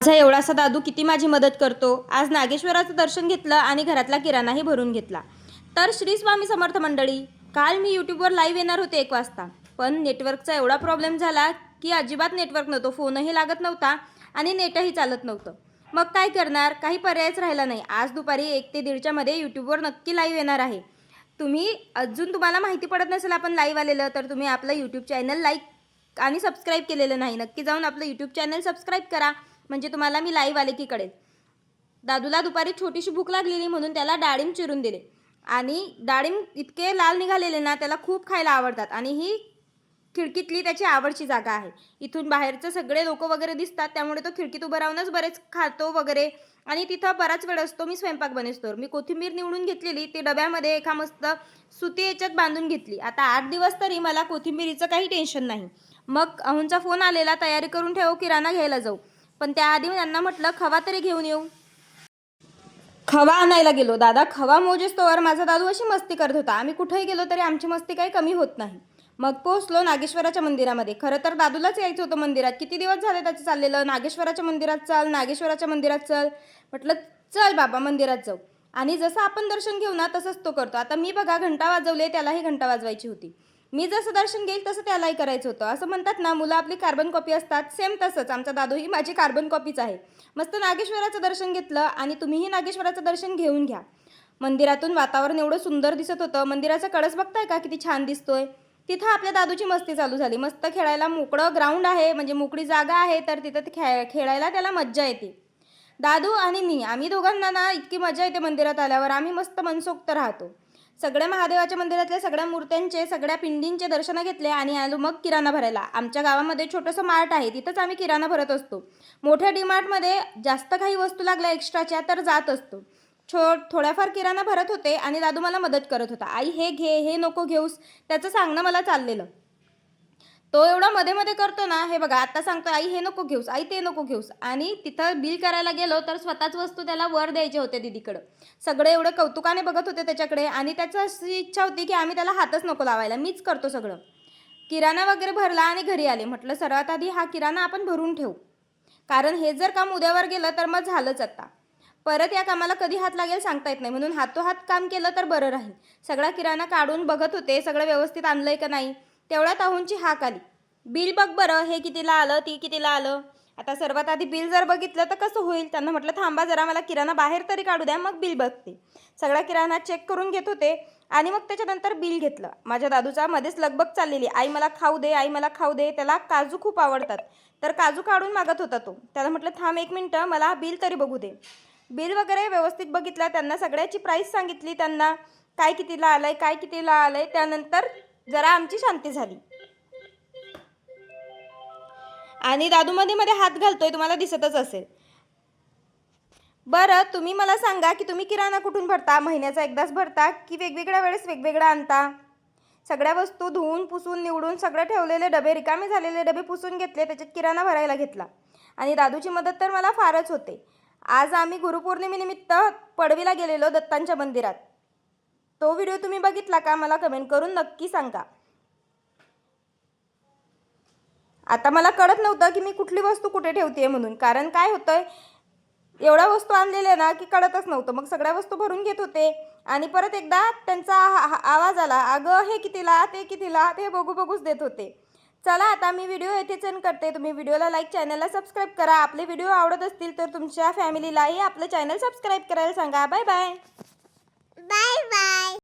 माझा एवढासा दादू किती माझी मदत करतो। आज नागेश्वराचं दर्शन घेतलं आणि घरातला किराणाही भरून घेतला। तर श्री स्वामी समर्थ मंडळी, काल मी यूट्यूबवर लाईव्ह येणार होते 1 वाजता, पण नेटवर्कचा एवढा प्रॉब्लेम झाला की अजिबात नेटवर्क नव्हतं, फोनही लागत नव्हता आणि नेटही चालत नव्हतं। मग काय करणार, काही पर्यायच राहिला नाही। आज दुपारी 1 ते 1:30च्या मध्ये यूट्यूबवर नक्की लाईव्ह येणार आहे। तुम्हाला माहिती पडत नसेल आपण लाईव्ह आलेलं, तर तुम्ही आपलं यूट्यूब चॅनल लाईक आणि सबस्क्राईब केलेलं नाही, नक्की जाऊन आपलं यूट्यूब चॅनल सबस्क्राईब करा, म्हणजे तुम्हाला मी लाईव्ह आले की कळेल। दादूला दुपारी छोटीशी भूक लागलेली म्हणून त्याला डाळिंब चिरून दिले आणि डाळिंब इतके लाल निघालेले ना, त्याला खूप खायला आवडतात आणि ही खिडकीतली त्याची आवडची जागा आहे। इथून बाहेरचे सगळे लोक वगैरे दिसतात, त्यामुळे तो खिडकीत उभं राहूनच बरेच खातो वगैरे आणि तिथं बराच वेळ असतो। मी स्वयंपाक बनवतो। मी कोथिंबीर निवडून घेतलेली, ती डब्यामध्ये एका मस्त सुती याच्यात बांधून घेतली। आता 8 दिवस तरी मला कोथिंबीरीचं काही टेन्शन नाही। मग अहुंचा फोन आलेला, तयारी करून ठेव, किराणा घ्यायला जाऊ। पण त्याआधी त्यांना म्हटलं खवा तरी घेऊन येऊ। खवा आणायला गेलो। दादा खवा मोजेस्तोवर माझा दादू अशी मस्ती करत होता। आम्ही कुठेही गेलो तरी आमची मस्ती काही कमी होत नाही। मग पोहोचलो नागेश्वराच्या मंदिरामध्ये। खरं तर दादूलाच यायचं होतं मंदिरात, किती दिवस झाले त्याचं चाललेलं, नागेश्वराच्या मंदिरात चल, नागेश्वराच्या मंदिरात चल। म्हटलं चल बाबा मंदिरात जाऊ। आणि जसं आपण दर्शन घेऊ ना तसंच तो करतो। आता मी बघा घंटा वाजवले, त्यालाही घंटा वाजवायची होती। मी जसं दर्शन घेईल तसं त्यालाही करायचं होतं। असं म्हणतात ना, मुलं आपली कार्बन कॉपी असतात, सेम तसंच आमचा दादू ही माझी कार्बन कॉपीच आहे। मस्त नागेश्वराचं दर्शन घेतलं आणि तुम्हीही नागेश्वराचं दर्शन घेऊन घ्या। मंदिरातून वातावरण एवढं सुंदर दिसत होतं। मंदिराचा कळस बघताय का किती छान दिसतोय। तिथं आपल्या दादूची मस्ती चालू झाली। मस्त खेळायला मोकळं ग्राउंड आहे, म्हणजे मोकळी जागा आहे, तर तिथं खेळायला त्याला मज्जा येते। दादू आणि मी, आम्ही दोघांना ना इतकी मजा येते मंदिरात आल्यावर, आम्ही मस्त मनसोक्त राहतो। सगळ्या महादेवाच्या मंदिरातल्या सगळ्या मूर्त्यांचे, सगळ्या पिंडींचे दर्शन घेतले आणि आलो मग किराणा भरायला। आमच्या गावामध्ये छोटंसं मार्ट आहे, तिथंच आम्ही किराणा भरत असतो। मोठ्या डीमार्टमध्ये जास्त काही वस्तू लागल्या एक्स्ट्राच्या तर जात असतो। थोड्याफार किराणा भरत होते आणि दादू मला मदत करत होता। आई हे घे, हे नको घेऊस, त्याचं सांगणं मला चाललेलं। तो एवढा मध्ये मध्ये करतो ना, हे बघा आता सांगतो आई हे नको घेऊस, आई ते नको घेऊस। आणि तिथं बिल करायला गेलो तर स्वतःच वस्तू त्याला वर द्यायचे होते दीदीकडं। सगळे एवढे कौतुकाने बघत होते त्याच्याकडे आणि त्याची अशी इच्छा होती की आम्ही त्याला हातच नको लावायला, मीच करतो सगळं। किराणा वगैरे भरला आणि घरी आले। म्हटलं सर्वात आधी हा किराणा आपण भरून ठेवू, कारण हे जर काम उद्यावर गेलं तर मग झालंच आता। परत या कामाला कधी हात लागेल सांगता येत नाही, म्हणून हातोहात काम केलं तर बरं राहील। सगळा किराणा काढून बघत होते सगळं व्यवस्थित आणलंय का नाही। तेवढ्यात अहुंची हाक आली, बिल बघ बरं, हे कितीला आलं, ती कितीला आलं। आता सर्वात आधी बिल जर बघितलं तर कसं होईल। त्यांना म्हटलं थांबा जरा, मला किराणा बाहेर तरी काढू द्या, मग बिल बघते। सगळा किराणा चेक करून घेत होते आणि मग त्याच्यानंतर बिल घेतलं। माझ्या दादूचा मध्येच लगबग चाललेली, आई मला खाऊ दे, आई मला खाऊ दे। त्याला काजू खूप आवडतात, तर काजू काढून मागत होता तो। त्याला म्हटलं थांब 1 मिनिट, मला बिल तरी बघू दे। बिल वगैरे व्यवस्थित बघितलं, त्यांना सगळ्याची प्राईस सांगितली, त्यांना काय कितीला आलंय, काय कितीला आलंय। त्यानंतर जरा आमची शांती झाली आणि दादू मध्ये मध्ये हात घालतोय, तुम्हाला दिसतच असेल। बरं तुम्ही मला सांगा की तुम्ही किराणा कुठून भरता, महिन्याचा एकदाच भरता की वेगवेगळ्या वेळेस वेगवेगळा आणता। सगळ्या वस्तू धुवून पुसून निवडून सगळे ठेवलेले डबे, रिकामे झालेले डबे पुसून घेतले, त्याच्यात किराणा भरायला घेतला आणि दादूची मदत तर मला फारच होते। आज आम्ही गुरुपौर्णिमेनिमित्त पडवीला गेलेलो दत्तांच्या मंदिरात। तो व्हिडिओ तुम्ही बघितला का, मला कमेंट करून नक्की सांगा। आता मला कळत नव्हतं की मी कुठली वस्तू कुठे ठेवते म्हणून, कारण काय होतंय एवढ्या वस्तू आणलेल्या ना की कळतच नव्हतं। मग सगळ्या वस्तू भरून घेत होते आणि परत एकदा त्यांचा आवाज आला, अगं हे कितीला, ते कितीला, ते बघू बघूच देत होते। चला आता मी व्हिडिओ येथेच एंड करते। तुम्ही व्हिडिओला लाईक, चॅनलला सबस्क्राईब करा। आपले व्हिडिओ आवडत असतील तर तुमच्या फॅमिलीलाही आपलं चॅनल सबस्क्राईब करायला सांगा। Bye bye. Bye bye.